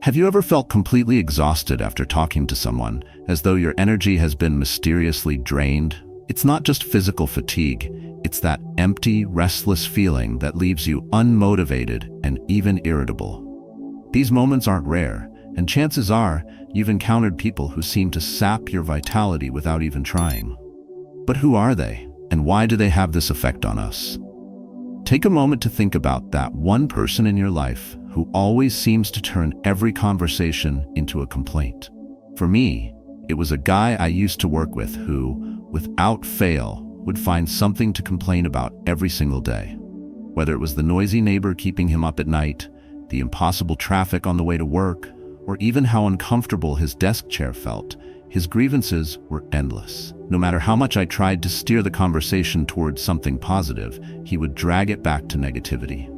Have you ever felt completely exhausted after talking to someone, as though your energy has been mysteriously drained? It's not just physical fatigue, it's that empty, restless feeling that leaves you unmotivated and even irritable. These moments aren't rare, and chances are you've encountered people who seem to sap your vitality without even trying. But who are they, and why do they have this effect on us? Take a moment to think about that one person in your life who always seems to turn every conversation into a complaint. For me, it was a guy I used to work with who, without fail, would find something to complain about every single day. Whether it was the noisy neighbor keeping him up at night, the impossible traffic on the way to work, or even how uncomfortable his desk chair felt, his grievances were endless. No matter how much I tried to steer the conversation towards something positive, he would drag it back to negativity.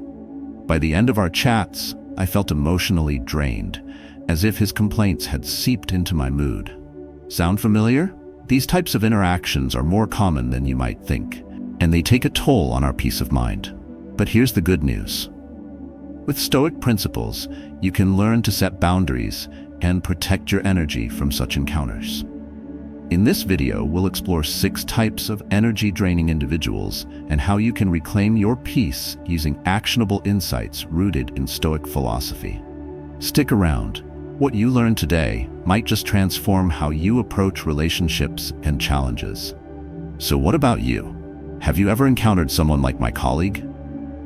By the end of our chats, I felt emotionally drained, as if his complaints had seeped into my mood. Sound familiar? These types of interactions are more common than you might think, and they take a toll on our peace of mind. But here's the good news. With Stoic principles, you can learn to set boundaries and protect your energy from such encounters. In this video, we'll explore 6 types of energy-draining individuals and how you can reclaim your peace using actionable insights rooted in Stoic philosophy. Stick around. What you learn today might just transform how you approach relationships and challenges. So what about you? Have you ever encountered someone like my colleague?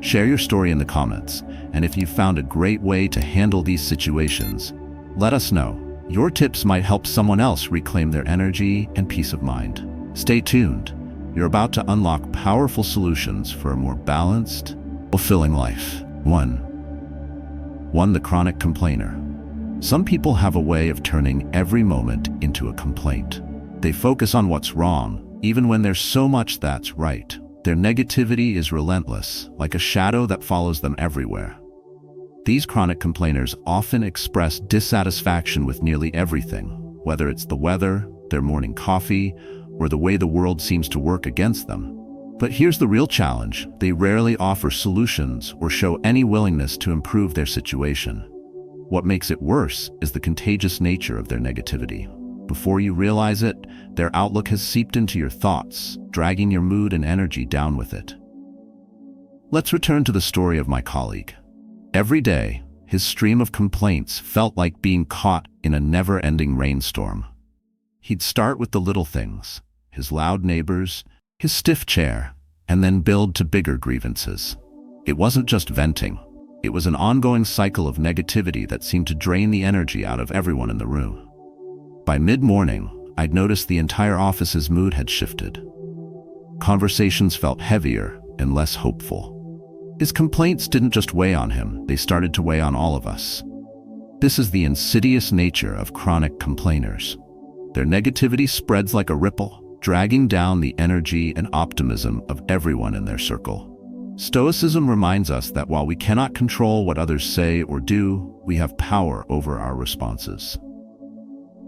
Share your story in the comments, and if you've found a great way to handle these situations, let us know. Your tips might help someone else reclaim their energy and peace of mind. Stay tuned. You're about to unlock powerful solutions for a more balanced, fulfilling life. 1. The chronic complainer. Some people have a way of turning every moment into a complaint. They focus on what's wrong, even when there's so much that's right. Their negativity is relentless, like a shadow that follows them everywhere. These chronic complainers often express dissatisfaction with nearly everything, whether it's the weather, their morning coffee, or the way the world seems to work against them. But here's the real challenge: they rarely offer solutions or show any willingness to improve their situation. What makes it worse is the contagious nature of their negativity. Before you realize it, their outlook has seeped into your thoughts, dragging your mood and energy down with it. Let's return to the story of my colleague. Every day, his stream of complaints felt like being caught in a never-ending rainstorm. He'd start with the little things, his loud neighbors, his stiff chair, and then build to bigger grievances. It wasn't just venting. It was an ongoing cycle of negativity that seemed to drain the energy out of everyone in the room. By mid-morning, I'd noticed the entire office's mood had shifted. Conversations felt heavier and less hopeful. His complaints didn't just weigh on him, they started to weigh on all of us. This is the insidious nature of chronic complainers. Their negativity spreads like a ripple, dragging down the energy and optimism of everyone in their circle. Stoicism reminds us that while we cannot control what others say or do, we have power over our responses.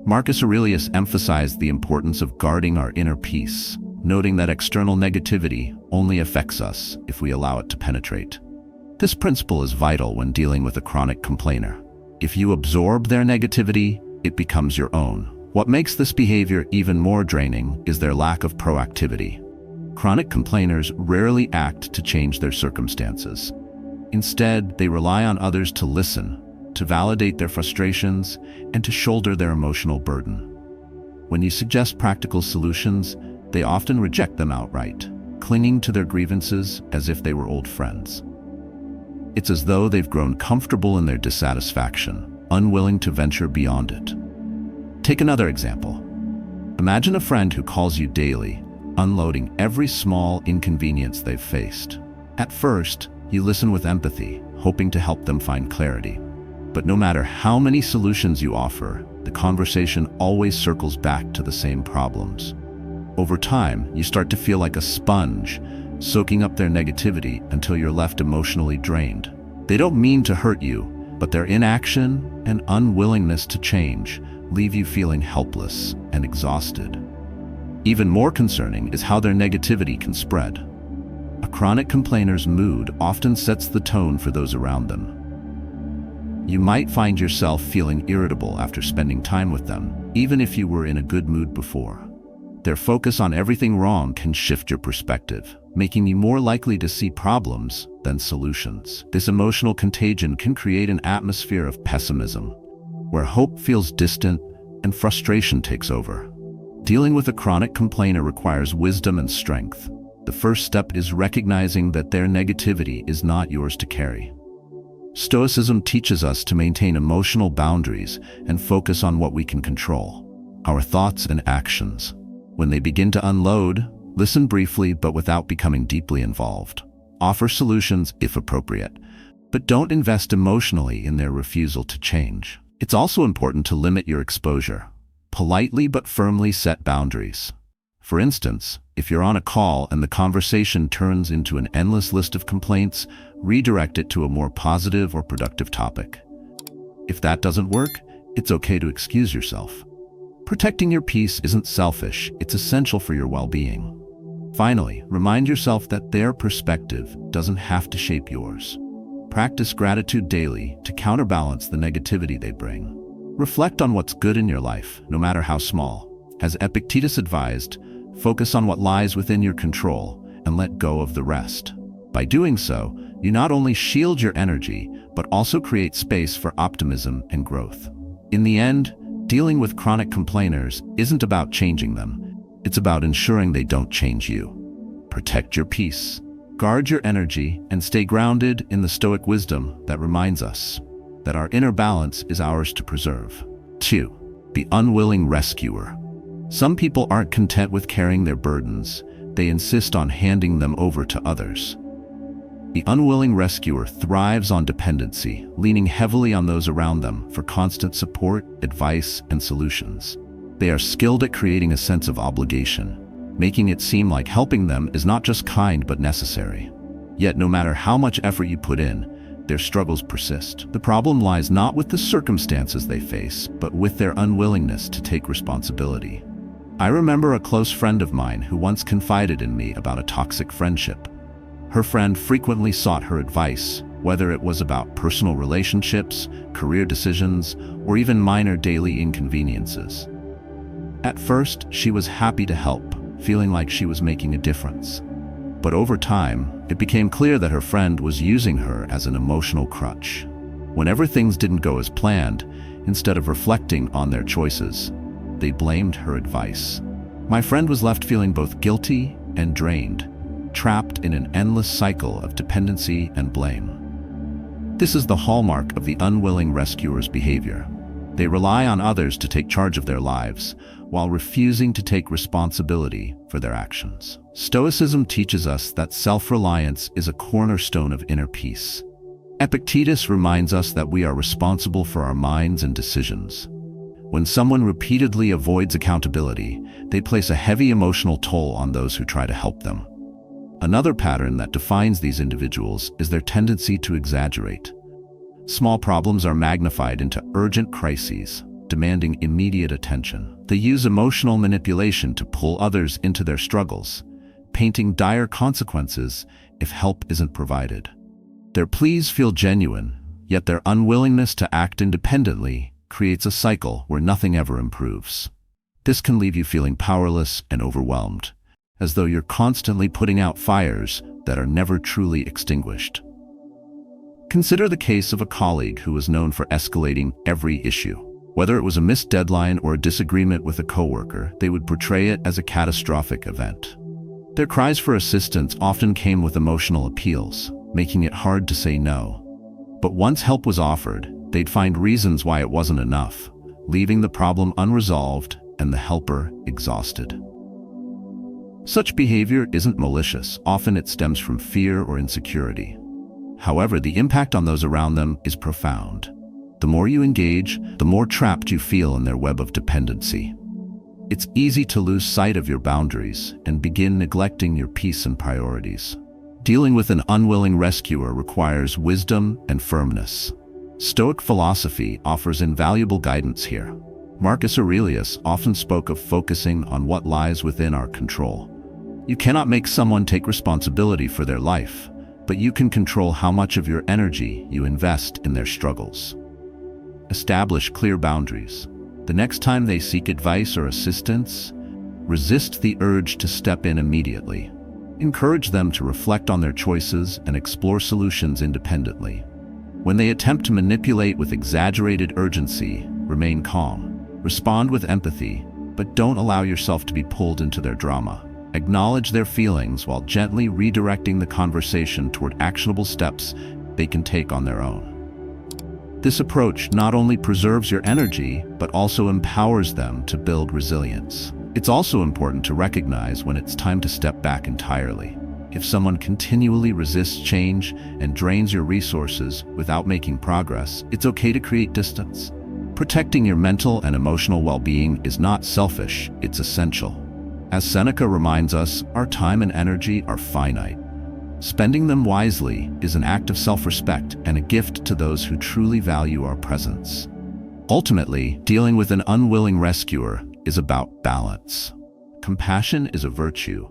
Marcus Aurelius emphasized the importance of guarding our inner peace, noting that external negativity only affects us if we allow it to penetrate. This principle is vital when dealing with a chronic complainer. If you absorb their negativity, it becomes your own. What makes this behavior even more draining is their lack of proactivity. Chronic complainers rarely act to change their circumstances. Instead, they rely on others to listen, to validate their frustrations, and to shoulder their emotional burden. When you suggest practical solutions, they often reject them outright, clinging to their grievances as if they were old friends. It's as though they've grown comfortable in their dissatisfaction, unwilling to venture beyond it. Take another example. Imagine a friend who calls you daily, unloading every small inconvenience they've faced. At first, you listen with empathy, hoping to help them find clarity. But no matter how many solutions you offer, the conversation always circles back to the same problems. Over time, you start to feel like a sponge, soaking up their negativity until you're left emotionally drained. They don't mean to hurt you, but their inaction and unwillingness to change leave you feeling helpless and exhausted. Even more concerning is how their negativity can spread. A chronic complainer's mood often sets the tone for those around them. You might find yourself feeling irritable after spending time with them, even if you were in a good mood before. Their focus on everything wrong can shift your perspective, making you more likely to see problems than solutions. This emotional contagion can create an atmosphere of pessimism, where hope feels distant and frustration takes over. Dealing with a chronic complainer requires wisdom and strength. The first step is recognizing that their negativity is not yours to carry. Stoicism teaches us to maintain emotional boundaries and focus on what we can control, our thoughts and actions. When they begin to unload, listen briefly but without becoming deeply involved. Offer solutions if appropriate, but don't invest emotionally in their refusal to change. It's also important to limit your exposure. Politely but firmly set boundaries. For instance, if you're on a call and the conversation turns into an endless list of complaints, redirect it to a more positive or productive topic. If that doesn't work, it's okay to excuse yourself. Protecting your peace isn't selfish, it's essential for your well-being. Finally, remind yourself that their perspective doesn't have to shape yours. Practice gratitude daily to counterbalance the negativity they bring. Reflect on what's good in your life, no matter how small. As Epictetus advised, focus on what lies within your control and let go of the rest. By doing so, you not only shield your energy, but also create space for optimism and growth. In the end, dealing with chronic complainers isn't about changing them. It's about ensuring they don't change you. Protect your peace, guard your energy, and stay grounded in the Stoic wisdom that reminds us that our inner balance is ours to preserve. 2. The unwilling rescuer. Some people aren't content with carrying their burdens. They insist on handing them over to others. The unwilling rescuer thrives on dependency, leaning heavily on those around them for constant support, advice, and solutions. They are skilled at creating a sense of obligation, making it seem like helping them is not just kind but necessary. Yet no matter how much effort you put in, their struggles persist. The problem lies not with the circumstances they face, but with their unwillingness to take responsibility. I remember a close friend of mine who once confided in me about a toxic friendship. Her friend frequently sought her advice, whether it was about personal relationships, career decisions, or even minor daily inconveniences. At first, she was happy to help, feeling like she was making a difference. But over time, it became clear that her friend was using her as an emotional crutch. Whenever things didn't go as planned, instead of reflecting on their choices, they blamed her advice. My friend was left feeling both guilty and drained, trapped in an endless cycle of dependency and blame. This is the hallmark of the unwilling rescuer's behavior. They rely on others to take charge of their lives, while refusing to take responsibility for their actions. Stoicism teaches us that self-reliance is a cornerstone of inner peace. Epictetus reminds us that we are responsible for our minds and decisions. When someone repeatedly avoids accountability, they place a heavy emotional toll on those who try to help them. Another pattern that defines these individuals is their tendency to exaggerate. Small problems are magnified into urgent crises, demanding immediate attention. They use emotional manipulation to pull others into their struggles, painting dire consequences if help isn't provided. Their pleas feel genuine, yet their unwillingness to act independently creates a cycle where nothing ever improves. This can leave you feeling powerless and overwhelmed, as though you're constantly putting out fires that are never truly extinguished. Consider the case of a colleague who was known for escalating every issue. Whether it was a missed deadline or a disagreement with a coworker, they would portray it as a catastrophic event. Their cries for assistance often came with emotional appeals, making it hard to say no. But once help was offered, they'd find reasons why it wasn't enough, leaving the problem unresolved and the helper exhausted. Such behavior isn't malicious. Often it stems from fear or insecurity. However, the impact on those around them is profound. The more you engage, the more trapped you feel in their web of dependency. It's easy to lose sight of your boundaries and begin neglecting your peace and priorities. Dealing with an unwilling rescuer requires wisdom and firmness. Stoic philosophy offers invaluable guidance here. Marcus Aurelius often spoke of focusing on what lies within our control. You cannot make someone take responsibility for their life, but you can control how much of your energy you invest in their struggles. Establish clear boundaries. The next time they seek advice or assistance, resist the urge to step in immediately. Encourage them to reflect on their choices and explore solutions independently. When they attempt to manipulate with exaggerated urgency, remain calm. Respond with empathy, but don't allow yourself to be pulled into their drama. Acknowledge their feelings while gently redirecting the conversation toward actionable steps they can take on their own. This approach not only preserves your energy, but also empowers them to build resilience. It's also important to recognize when it's time to step back entirely. If someone continually resists change and drains your resources without making progress, it's okay to create distance. Protecting your mental and emotional well-being is not selfish, it's essential. As Seneca reminds us, our time and energy are finite. Spending them wisely is an act of self-respect and a gift to those who truly value our presence. Ultimately, dealing with an unwilling rescuer is about balance. Compassion is a virtue,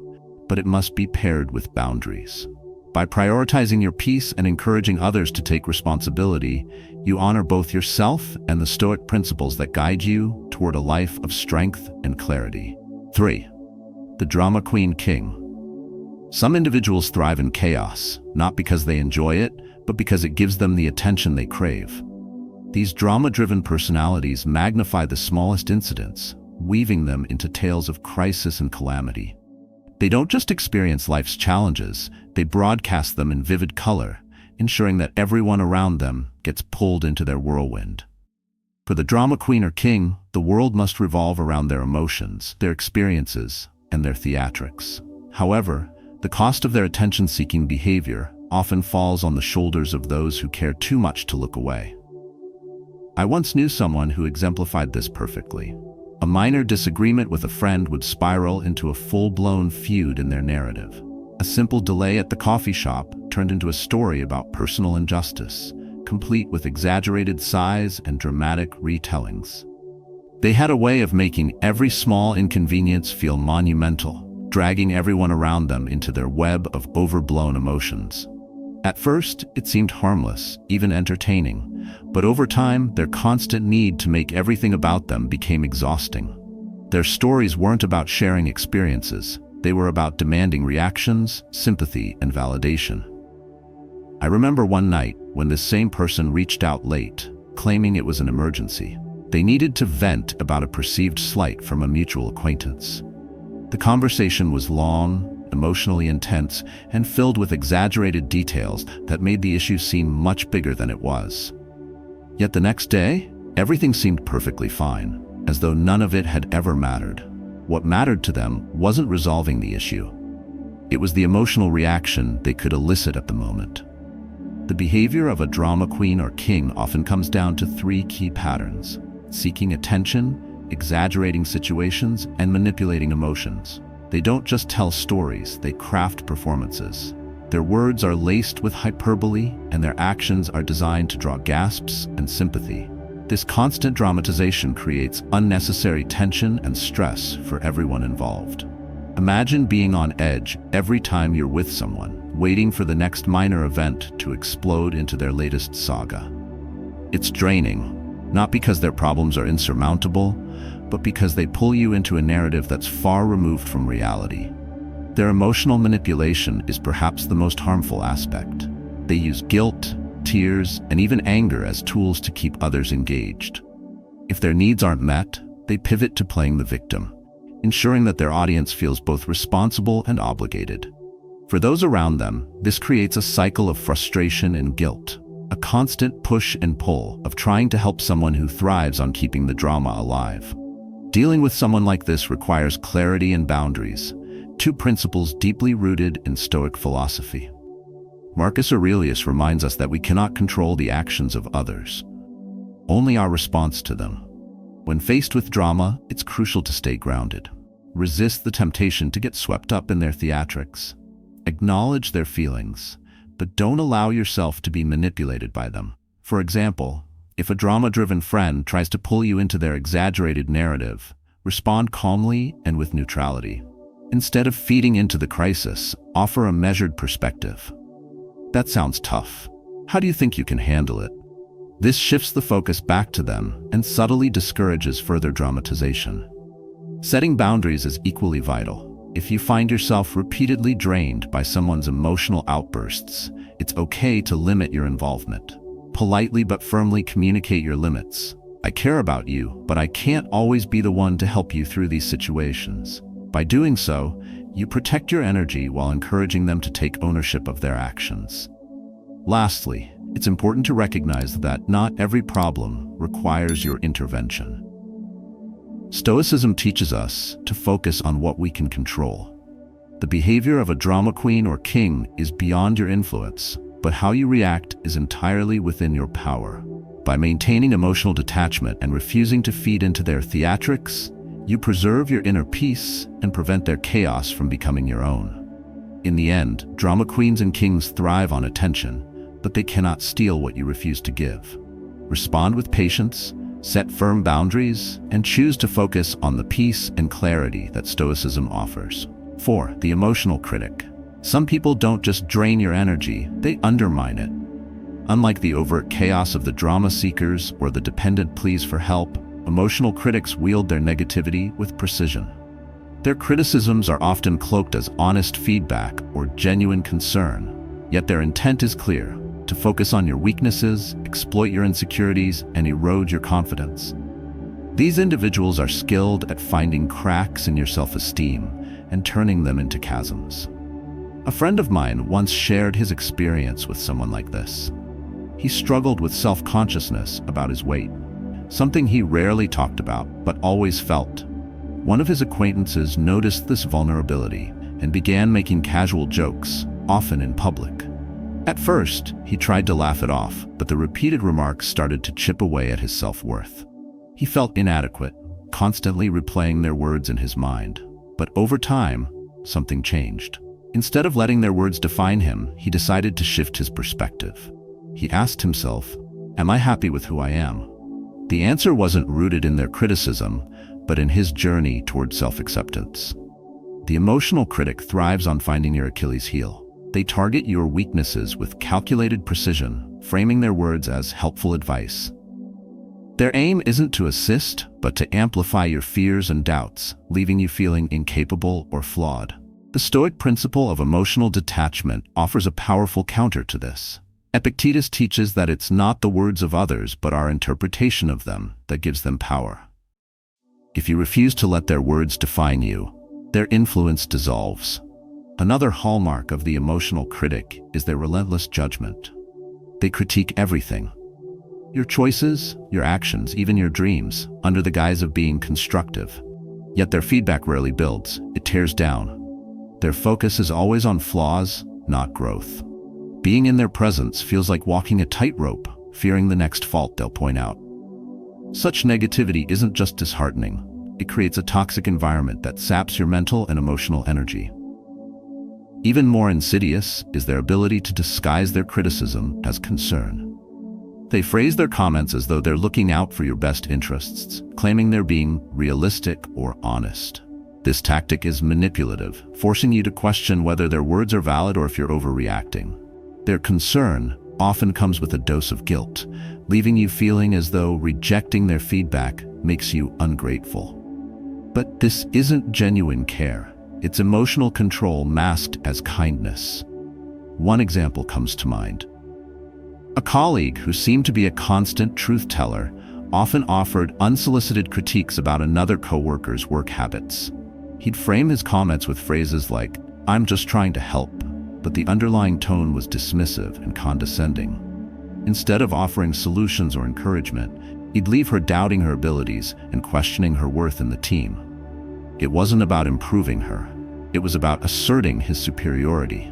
but it must be paired with boundaries. By prioritizing your peace and encouraging others to take responsibility, you honor both yourself and the Stoic principles that guide you toward a life of strength and clarity. 3. The drama queen king. Some individuals thrive in chaos, not because they enjoy it, but because it gives them the attention they crave. These drama-driven personalities magnify the smallest incidents, weaving them into tales of crisis and calamity. They don't just experience life's challenges, they broadcast them in vivid color, ensuring that everyone around them gets pulled into their whirlwind. For the drama queen or king, the world must revolve around their emotions, their experiences, and their theatrics. However, the cost of their attention-seeking behavior often falls on the shoulders of those who care too much to look away. I once knew someone who exemplified this perfectly. A minor disagreement with a friend would spiral into a full-blown feud in their narrative. A simple delay at the coffee shop turned into a story about personal injustice, complete with exaggerated sighs and dramatic retellings. They had a way of making every small inconvenience feel monumental, dragging everyone around them into their web of overblown emotions. At first, it seemed harmless, even entertaining, but over time, their constant need to make everything about them became exhausting. Their stories weren't about sharing experiences, they were about demanding reactions, sympathy, and validation. I remember one night when this same person reached out late, claiming it was an emergency. They needed to vent about a perceived slight from a mutual acquaintance. The conversation was long, emotionally intense, and filled with exaggerated details that made the issue seem much bigger than it was. Yet the next day, everything seemed perfectly fine, as though none of it had ever mattered. What mattered to them wasn't resolving the issue. It was the emotional reaction they could elicit at the moment. The behavior of a drama queen or king often comes down to 3 key patterns: seeking attention, exaggerating situations, and manipulating emotions. They don't just tell stories, they craft performances. Their words are laced with hyperbole, and their actions are designed to draw gasps and sympathy. This constant dramatization creates unnecessary tension and stress for everyone involved. Imagine being on edge every time you're with someone, waiting for the next minor event to explode into their latest saga. It's draining, not because their problems are insurmountable, but because they pull you into a narrative that's far removed from reality. Their emotional manipulation is perhaps the most harmful aspect. They use guilt, tears, and even anger as tools to keep others engaged. If their needs aren't met, they pivot to playing the victim, ensuring that their audience feels both responsible and obligated. For those around them, this creates a cycle of frustration and guilt, a constant push and pull of trying to help someone who thrives on keeping the drama alive. Dealing with someone like this requires clarity and boundaries, 2 principles deeply rooted in Stoic philosophy. Marcus Aurelius reminds us that we cannot control the actions of others, only our response to them. When faced with drama, it's crucial to stay grounded. Resist the temptation to get swept up in their theatrics. Acknowledge their feelings, but don't allow yourself to be manipulated by them. For example, if a drama-driven friend tries to pull you into their exaggerated narrative, respond calmly and with neutrality. Instead of feeding into the crisis, offer a measured perspective. That sounds tough. How do you think you can handle it? This shifts the focus back to them and subtly discourages further dramatization. Setting boundaries is equally vital. If you find yourself repeatedly drained by someone's emotional outbursts, it's okay to limit your involvement. Politely but firmly communicate your limits. I care about you, but I can't always be the one to help you through these situations. By doing so, you protect your energy while encouraging them to take ownership of their actions. Lastly, it's important to recognize that not every problem requires your intervention. Stoicism teaches us to focus on what we can control. The behavior of a drama queen or king is beyond your influence, but how you react is entirely within your power. By maintaining emotional detachment and refusing to feed into their theatrics, you preserve your inner peace and prevent their chaos from becoming your own. In the end, drama queens and kings thrive on attention, but they cannot steal what you refuse to give. Respond with patience, set firm boundaries, and choose to focus on the peace and clarity that Stoicism offers. 4. The emotional critic. Some people don't just drain your energy, they undermine it. Unlike the overt chaos of the drama seekers or the dependent pleas for help, emotional critics wield their negativity with precision. Their criticisms are often cloaked as honest feedback or genuine concern, yet their intent is clear: to focus on your weaknesses, exploit your insecurities, and erode your confidence. These individuals are skilled at finding cracks in your self-esteem and turning them into chasms. A friend of mine once shared his experience with someone like this. He struggled with self-consciousness about his weight, something he rarely talked about but always felt. One of his acquaintances noticed this vulnerability and began making casual jokes, often in public. At first, he tried to laugh it off, but the repeated remarks started to chip away at his self-worth. He felt inadequate, constantly replaying their words in his mind. But over time, something changed. Instead of letting their words define him, he decided to shift his perspective. He asked himself, "Am I happy with who I am?" The answer wasn't rooted in their criticism, but in his journey toward self-acceptance. The emotional critic thrives on finding your Achilles heel. They target your weaknesses with calculated precision, framing their words as helpful advice. Their aim isn't to assist, but to amplify your fears and doubts, leaving you feeling incapable or flawed. The Stoic principle of emotional detachment offers a powerful counter to this. Epictetus teaches that it's not the words of others, but our interpretation of them that gives them power. If you refuse to let their words define you, their influence dissolves. Another hallmark of the emotional critic is their relentless judgment. They critique everything: your choices, your actions, even your dreams, under the guise of being constructive. Yet their feedback rarely builds, it tears down. Their focus is always on flaws, not growth. Being in their presence feels like walking a tightrope, fearing the next fault they'll point out. Such negativity isn't just disheartening, it creates a toxic environment that saps your mental and emotional energy. Even more insidious is their ability to disguise their criticism as concern. They phrase their comments as though they're looking out for your best interests, claiming they're being realistic or honest. This tactic is manipulative, forcing you to question whether their words are valid or if you're overreacting. Their concern often comes with a dose of guilt, leaving you feeling as though rejecting their feedback makes you ungrateful. But this isn't genuine care. It's emotional control masked as kindness. One example comes to mind. A colleague who seemed to be a constant truth teller often offered unsolicited critiques about another coworker's work habits. He'd frame his comments with phrases like, "I'm just trying to help," but the underlying tone was dismissive and condescending. Instead of offering solutions or encouragement, he'd leave her doubting her abilities and questioning her worth in the team. It wasn't about improving her. It was about asserting his superiority.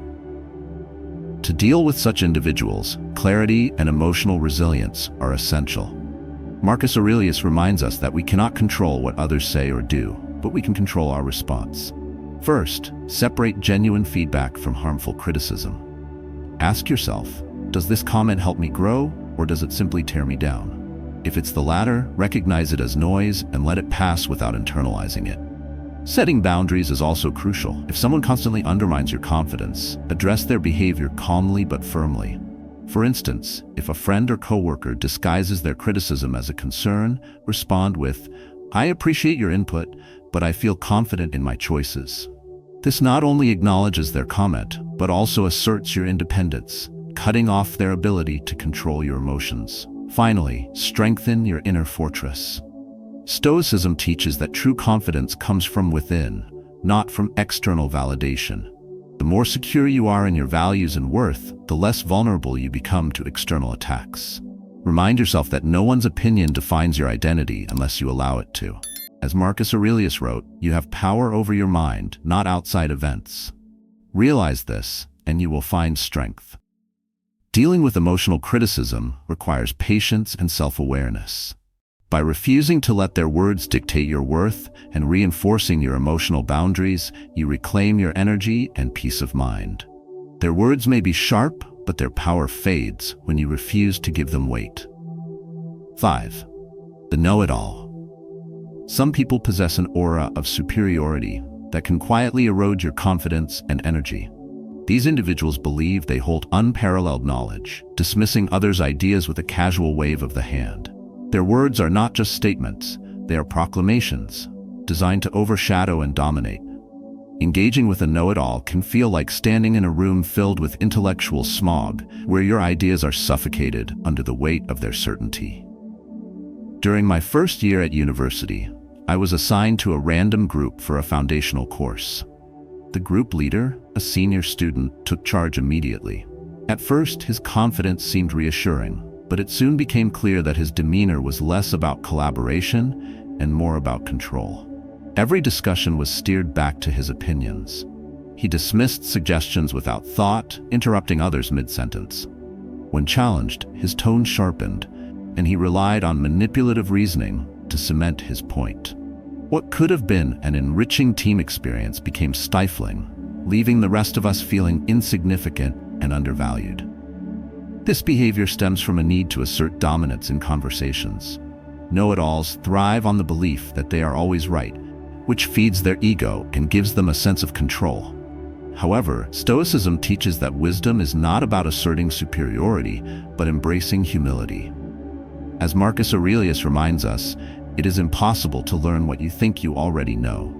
To deal with such individuals, clarity and emotional resilience are essential. Marcus Aurelius reminds us that we cannot control what others say or do, but we can control our response. First, separate genuine feedback from harmful criticism. Ask yourself, does this comment help me grow, or does it simply tear me down? If it's the latter, recognize it as noise and let it pass without internalizing it. Setting boundaries is also crucial. If someone constantly undermines your confidence, address their behavior calmly but firmly. For instance, if a friend or coworker disguises their criticism as a concern, respond with, "I appreciate your input, but I feel confident in my choices." This not only acknowledges their comment, but also asserts your independence, cutting off their ability to control your emotions. Finally, strengthen your inner fortress. Stoicism teaches that true confidence comes from within, not from external validation. The more secure you are in your values and worth, the less vulnerable you become to external attacks. Remind yourself that no one's opinion defines your identity unless you allow it to. As Marcus Aurelius wrote, you have power over your mind, not outside events. Realize this, and you will find strength. Dealing with emotional criticism requires patience and self-awareness. By refusing to let their words dictate your worth and reinforcing your emotional boundaries, you reclaim your energy and peace of mind. Their words may be sharp, but their power fades when you refuse to give them weight. 5. The know-it-all. Some people possess an aura of superiority that can quietly erode your confidence and energy. These individuals believe they hold unparalleled knowledge, dismissing others' ideas with a casual wave of the hand. Their words are not just statements, they are proclamations, designed to overshadow and dominate. Engaging with a know-it-all can feel like standing in a room filled with intellectual smog, where your ideas are suffocated under the weight of their certainty. During my first year at university, I was assigned to a random group for a foundational course. The group leader, a senior student, took charge immediately. At first, his confidence seemed reassuring, but it soon became clear that his demeanor was less about collaboration and more about control. Every discussion was steered back to his opinions. He dismissed suggestions without thought, interrupting others mid-sentence. When challenged, his tone sharpened, and he relied on manipulative reasoning to cement his point. What could have been an enriching team experience became stifling, leaving the rest of us feeling insignificant and undervalued. This behavior stems from a need to assert dominance in conversations. Know-it-alls thrive on the belief that they are always right, which feeds their ego and gives them a sense of control. However, Stoicism teaches that wisdom is not about asserting superiority, but embracing humility. As Marcus Aurelius reminds us, it is impossible to learn what you think you already know.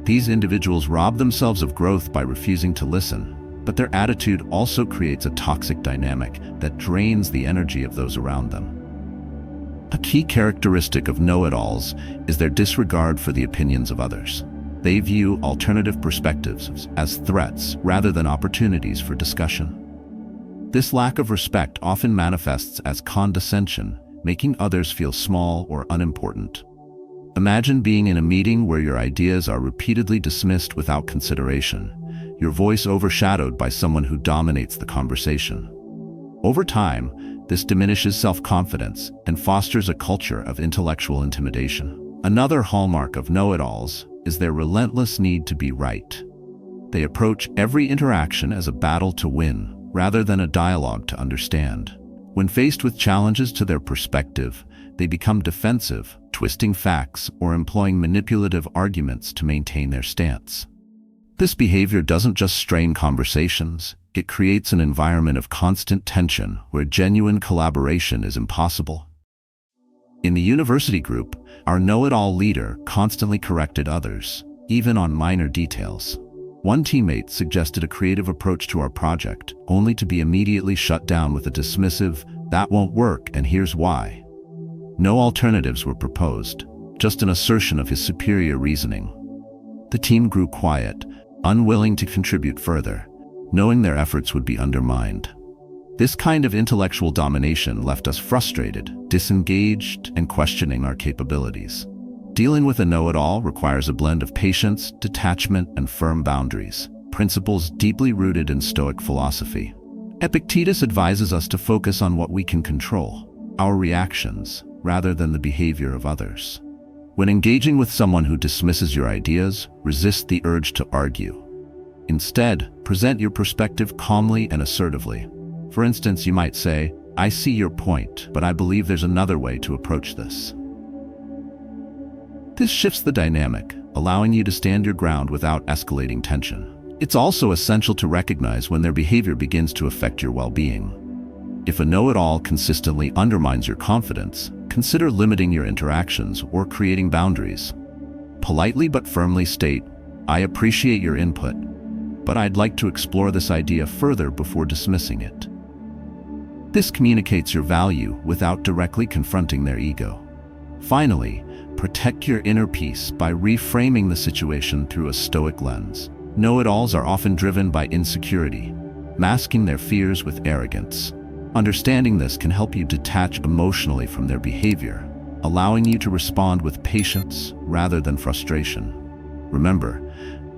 These individuals rob themselves of growth by refusing to listen, but their attitude also creates a toxic dynamic that drains the energy of those around them. A key characteristic of know-it-alls is their disregard for the opinions of others. They view alternative perspectives as threats rather than opportunities for discussion. This lack of respect often manifests as condescension, making others feel small or unimportant. Imagine being in a meeting where your ideas are repeatedly dismissed without consideration, your voice overshadowed by someone who dominates the conversation. Over time, this diminishes self-confidence and fosters a culture of intellectual intimidation. Another hallmark of know-it-alls is their relentless need to be right. They approach every interaction as a battle to win, rather than a dialogue to understand. When faced with challenges to their perspective, they become defensive, twisting facts or employing manipulative arguments to maintain their stance. This behavior doesn't just strain conversations, it creates an environment of constant tension where genuine collaboration is impossible. In the university group, our know-it-all leader constantly corrected others, even on minor details. One teammate suggested a creative approach to our project, only to be immediately shut down with a dismissive, "That won't work, and here's why." No alternatives were proposed, just an assertion of his superior reasoning. The team grew quiet, unwilling to contribute further, knowing their efforts would be undermined. This kind of intellectual domination left us frustrated, disengaged, and questioning our capabilities. Dealing with a know-it-all requires a blend of patience, detachment, and firm boundaries, principles deeply rooted in Stoic philosophy. Epictetus advises us to focus on what we can control, our reactions, rather than the behavior of others. When engaging with someone who dismisses your ideas, resist the urge to argue. Instead, present your perspective calmly and assertively. For instance, you might say, "I see your point, but I believe there's another way to approach this." This shifts the dynamic, allowing you to stand your ground without escalating tension. It's also essential to recognize when their behavior begins to affect your well-being. If a know-it-all consistently undermines your confidence, consider limiting your interactions or creating boundaries. Politely but firmly state, "I appreciate your input, but I'd like to explore this idea further before dismissing it." This communicates your value without directly confronting their ego. Finally, protect your inner peace by reframing the situation through a Stoic lens. Know-it-alls are often driven by insecurity, masking their fears with arrogance. Understanding this can help you detach emotionally from their behavior, allowing you to respond with patience rather than frustration. Remember,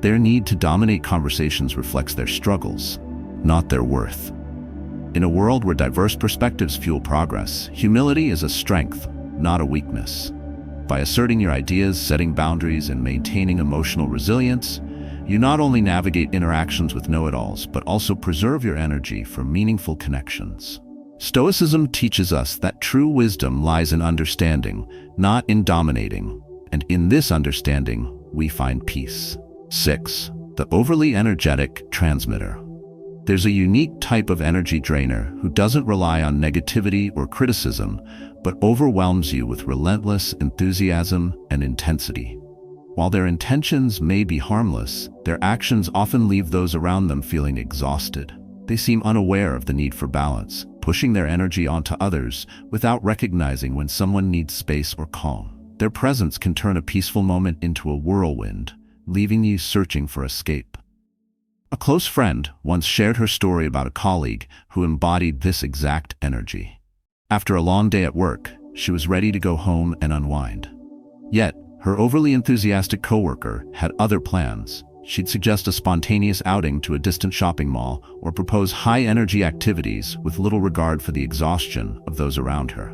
their need to dominate conversations reflects their struggles, not their worth. In a world where diverse perspectives fuel progress, humility is a strength, not a weakness. By asserting your ideas, setting boundaries, and maintaining emotional resilience, you not only navigate interactions with know-it-alls, but also preserve your energy for meaningful connections. Stoicism teaches us that true wisdom lies in understanding, not in dominating, and in this understanding, we find peace. 6. The overly energetic transmitter. There's a unique type of energy drainer who doesn't rely on negativity or criticism, but overwhelms you with relentless enthusiasm and intensity. While their intentions may be harmless, their actions often leave those around them feeling exhausted. They seem unaware of the need for balance, pushing their energy onto others without recognizing when someone needs space or calm. Their presence can turn a peaceful moment into a whirlwind, leaving you searching for escape. A close friend once shared her story about a colleague who embodied this exact energy. After a long day at work, she was ready to go home and unwind. Yet, her overly enthusiastic coworker had other plans. She'd suggest a spontaneous outing to a distant shopping mall or propose high-energy activities with little regard for the exhaustion of those around her.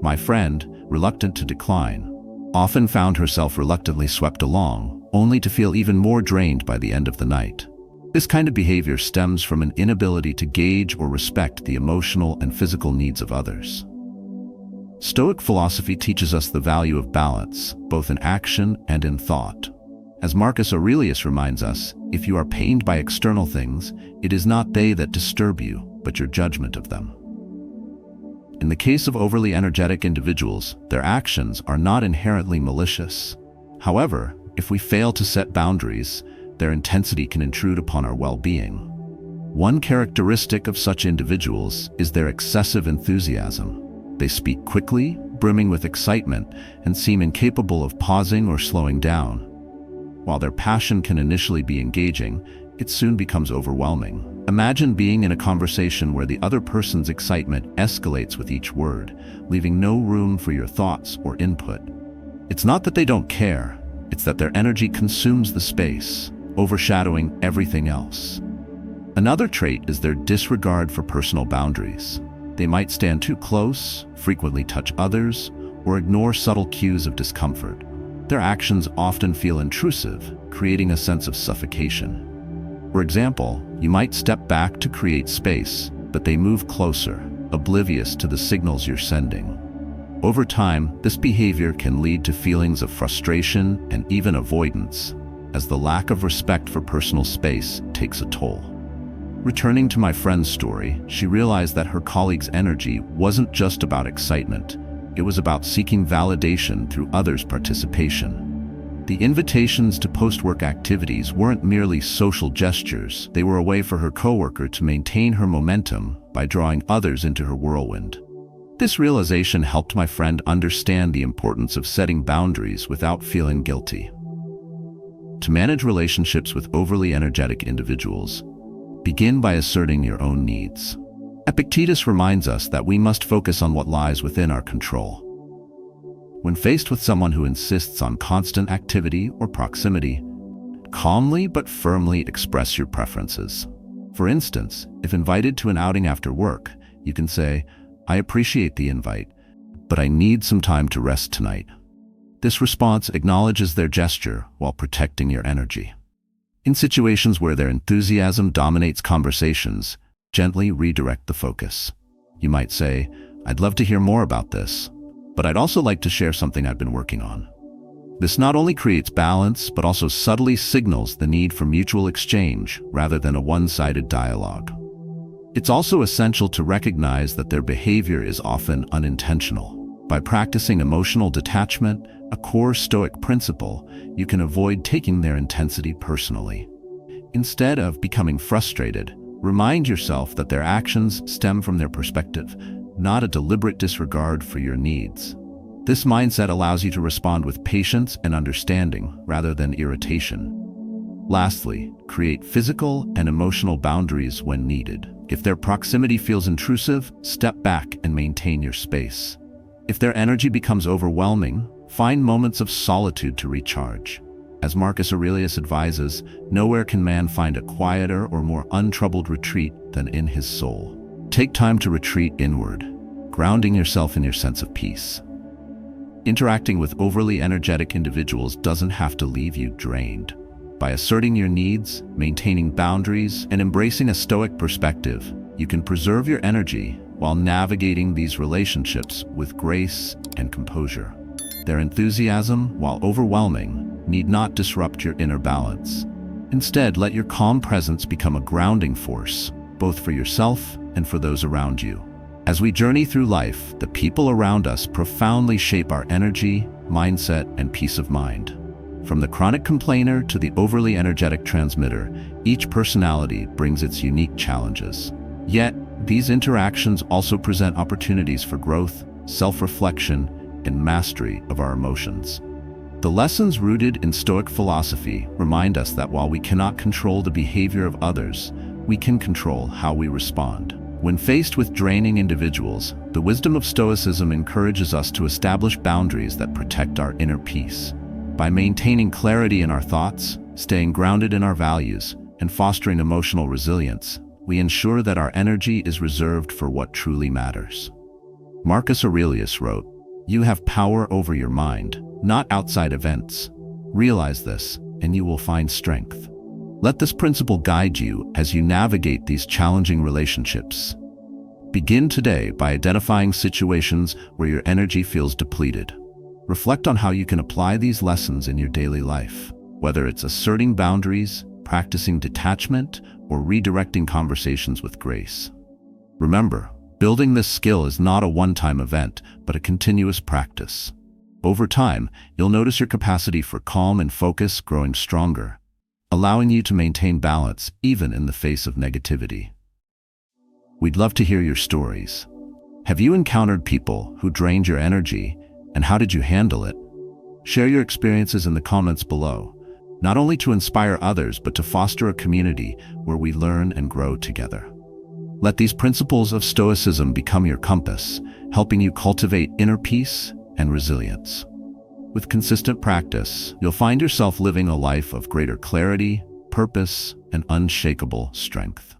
My friend, reluctant to decline, often found herself reluctantly swept along, only to feel even more drained by the end of the night. This kind of behavior stems from an inability to gauge or respect the emotional and physical needs of others. Stoic philosophy teaches us the value of balance, both in action and in thought. As Marcus Aurelius reminds us, if you are pained by external things, it is not they that disturb you, but your judgment of them. In the case of overly energetic individuals, their actions are not inherently malicious. However, if we fail to set boundaries, their intensity can intrude upon our well-being. One characteristic of such individuals is their excessive enthusiasm. They speak quickly, brimming with excitement, and seem incapable of pausing or slowing down. While their passion can initially be engaging, it soon becomes overwhelming. Imagine being in a conversation where the other person's excitement escalates with each word, leaving no room for your thoughts or input. It's not that they don't care, it's that their energy consumes the space, overshadowing everything else. Another trait is their disregard for personal boundaries. They might stand too close, frequently touch others, or ignore subtle cues of discomfort. Their actions often feel intrusive, creating a sense of suffocation. For example, you might step back to create space, but they move closer, oblivious to the signals you're sending. Over time, this behavior can lead to feelings of frustration and even avoidance, as the lack of respect for personal space takes a toll. Returning to my friend's story, she realized that her colleague's energy wasn't just about excitement. It was about seeking validation through others' participation. The invitations to post-work activities weren't merely social gestures. They were a way for her coworker to maintain her momentum by drawing others into her whirlwind. This realization helped my friend understand the importance of setting boundaries without feeling guilty. To manage relationships with overly energetic individuals, begin by asserting your own needs. Epictetus reminds us that we must focus on what lies within our control. When faced with someone who insists on constant activity or proximity, calmly but firmly express your preferences. For instance, if invited to an outing after work, you can say, "I appreciate the invite, but I need some time to rest tonight." This response acknowledges their gesture while protecting your energy. In situations where their enthusiasm dominates conversations, gently redirect the focus. You might say, "I'd love to hear more about this, but I'd also like to share something I've been working on." This not only creates balance, but also subtly signals the need for mutual exchange rather than a one-sided dialogue. It's also essential to recognize that their behavior is often unintentional. By practicing emotional detachment, a core Stoic principle, you can avoid taking their intensity personally. Instead of becoming frustrated, remind yourself that their actions stem from their perspective, not a deliberate disregard for your needs. This mindset allows you to respond with patience and understanding rather than irritation. Lastly, create physical and emotional boundaries when needed. If their proximity feels intrusive, step back and maintain your space. If their energy becomes overwhelming, find moments of solitude to recharge. As Marcus Aurelius advises, nowhere can man find a quieter or more untroubled retreat than in his soul. Take time to retreat inward, grounding yourself in your sense of peace. Interacting with overly energetic individuals doesn't have to leave you drained. By asserting your needs, maintaining boundaries, and embracing a Stoic perspective, you can preserve your energy while navigating these relationships with grace and composure. Their enthusiasm, while overwhelming, need not disrupt your inner balance. Instead, let your calm presence become a grounding force, both for yourself and for those around you. As we journey through life, the people around us profoundly shape our energy, mindset, and peace of mind. From the chronic complainer to the overly energetic transmitter, each personality brings its unique challenges. Yet, these interactions also present opportunities for growth, self-reflection, and mastery of our emotions. The lessons rooted in Stoic philosophy remind us that while we cannot control the behavior of others, we can control how we respond. When faced with draining individuals, the wisdom of Stoicism encourages us to establish boundaries that protect our inner peace. By maintaining clarity in our thoughts, staying grounded in our values, and fostering emotional resilience, we ensure that our energy is reserved for what truly matters. Marcus Aurelius wrote, "You have power over your mind, not outside events. Realize this, and you will find strength." Let this principle guide you as you navigate these challenging relationships. Begin today by identifying situations where your energy feels depleted. Reflect on how you can apply these lessons in your daily life, whether it's asserting boundaries, practicing detachment, or redirecting conversations with grace. Remember, building this skill is not a one-time event, but a continuous practice. Over time, you'll notice your capacity for calm and focus growing stronger, allowing you to maintain balance even in the face of negativity. We'd love to hear your stories. Have you encountered people who drained your energy, and how did you handle it? Share your experiences in the comments below, not only to inspire others, but to foster a community where we learn and grow together. Let these principles of Stoicism become your compass, helping you cultivate inner peace and resilience. With consistent practice, you'll find yourself living a life of greater clarity, purpose, and unshakable strength.